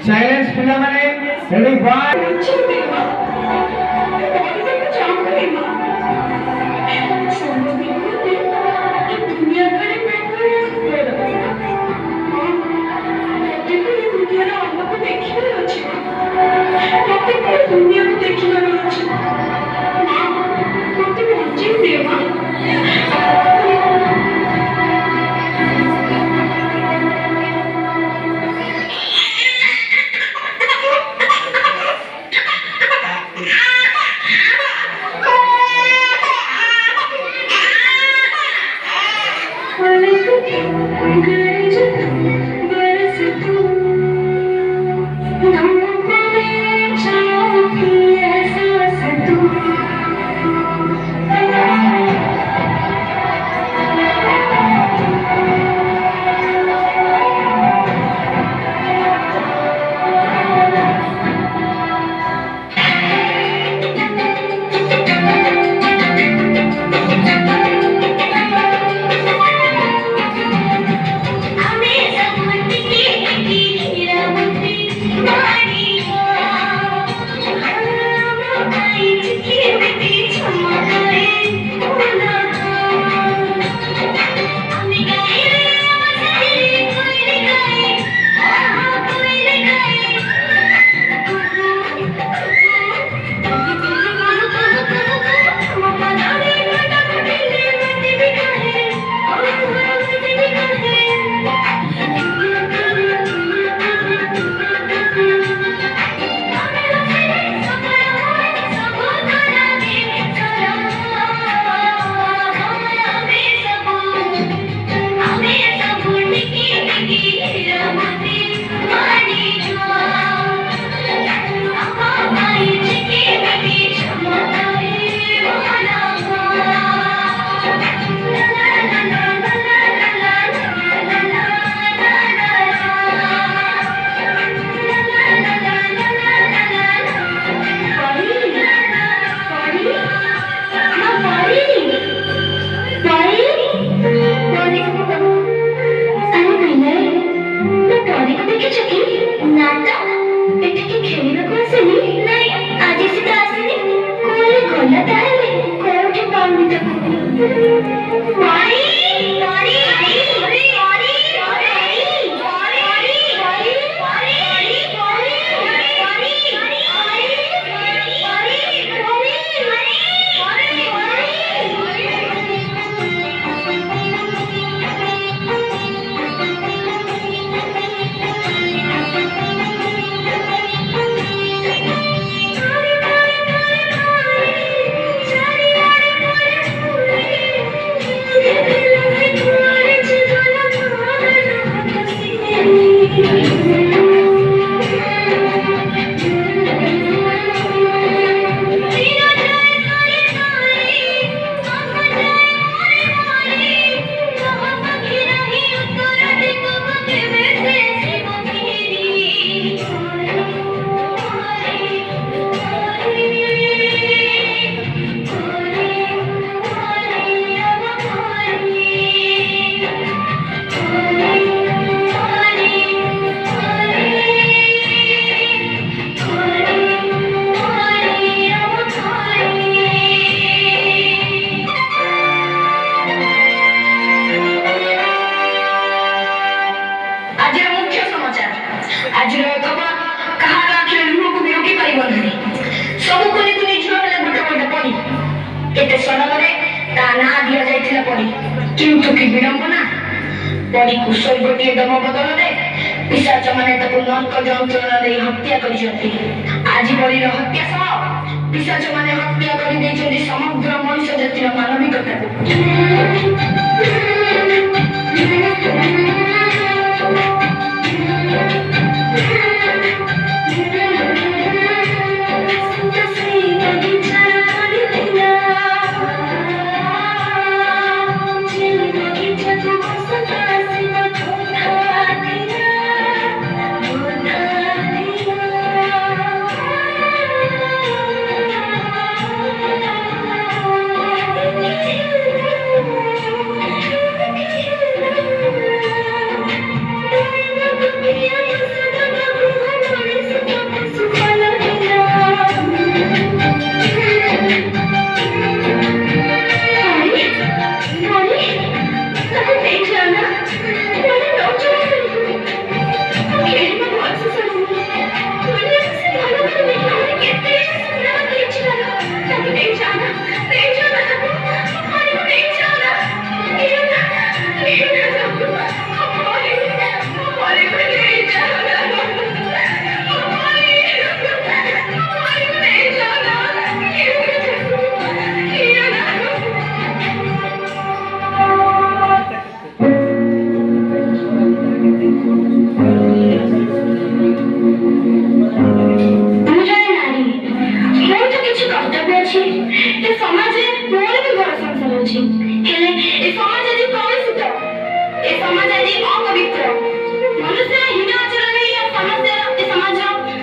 Silence पिलामाने ready 1 दुनिया को देखिबार अछि मां मते बंची दे मां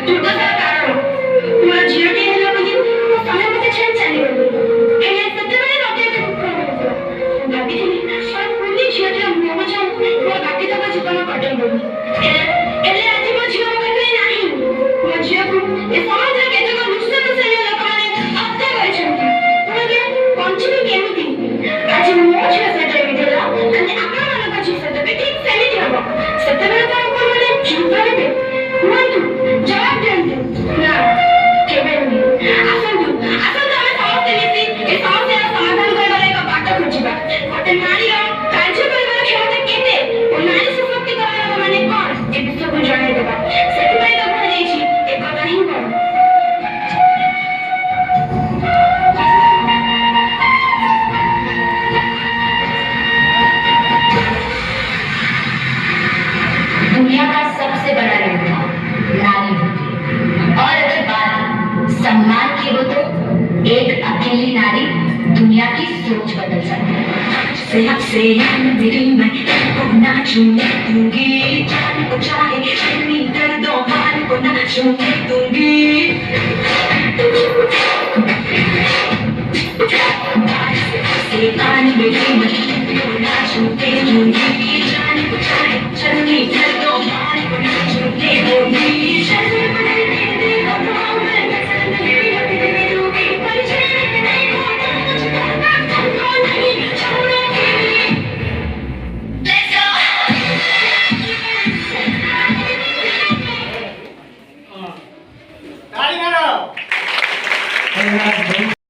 ଦୁର୍ଦଶାର କାରଣ ମୋର ଝିଅଟିଏ ହେଲା ବୋଲି ମୋ ସ୍ୱାମୀ ମୋତେ ଛାଡ଼ି ଚାଲିଗଲେ। ହେଲେ ସେତେବେଳେ ମୋତେ ଏତେ ଦୁଃଖ ହେଉଥିଲା। ମୁଁ ଭାବିଥିଲି ମୋର କୁନି ଝିଅଟିର ମୁହଁ ଚାହୁଁ ମୋ ବାକି ତକ ଜୀବନ କଟେଇଦେବି। ହେଲେ ଆଜି ମୋ ଝିଅ ମୋ ପାଖରେ ନାହିଁ। ମୋ ଝିଅକୁ ଏ ସମାଜରେ କେତେକ ନୃଶଂସନୀୟ ଲୋକମାନେ ହତ୍ୟା କରିଛନ୍ତି। ମୁଁ ଏବେ ବଞ୍ଚିବି କେମିତି? ଆଜି ମୋ ଝିଅ ସହିତ ଏମିତି ହେଲା, କାଲି ଆପଣମାନଙ୍କ ଝିଅ ସହିତ ବି ଠିକ୍ ସେମିତି ହବ। ସେତେବେଳେ ତ ଆପଣମାନେ ଚୁପ୍ ରହିବେ? କୁହନ୍ତୁ, ଜବାବ ଦିଅନ୍ତୁ। ନା, କେବେ ନୁହେଁ। ଆସନ୍ତୁ ଆସନ୍ତୁ, ଆମେ ସମସ୍ତେ ମିଶି ଏ ସମସ୍ୟାର ସମାଧାନ କରିବାର ଏକ ବାଟ ଖୋଜିବା। ଗୋଟେ ନାରୀର କାର୍ଯ୍ୟ କରିବାର କ୍ଷମତା କେତେ ଓ ନାରୀ ସଶକ୍ତିକରଣ ମାନେ କଣ ଏ ବିଷୟକୁ ଜଣାଇଦେବା। ସେଥିପାଇଁ ତ କୁହାଯାଇଛି ଏକତା ହିଁ ବଳ। दुनिया का सबसे बड़ा योद्धा नारी होती है। और अगर बात सम्मान की हो तो एक अकेली नारी दुनिया की सोच बदल सकती है। से मेरी मैं को ना छूने दूंगी, जान को चाहे मेरी दर्दों मान को ना छूने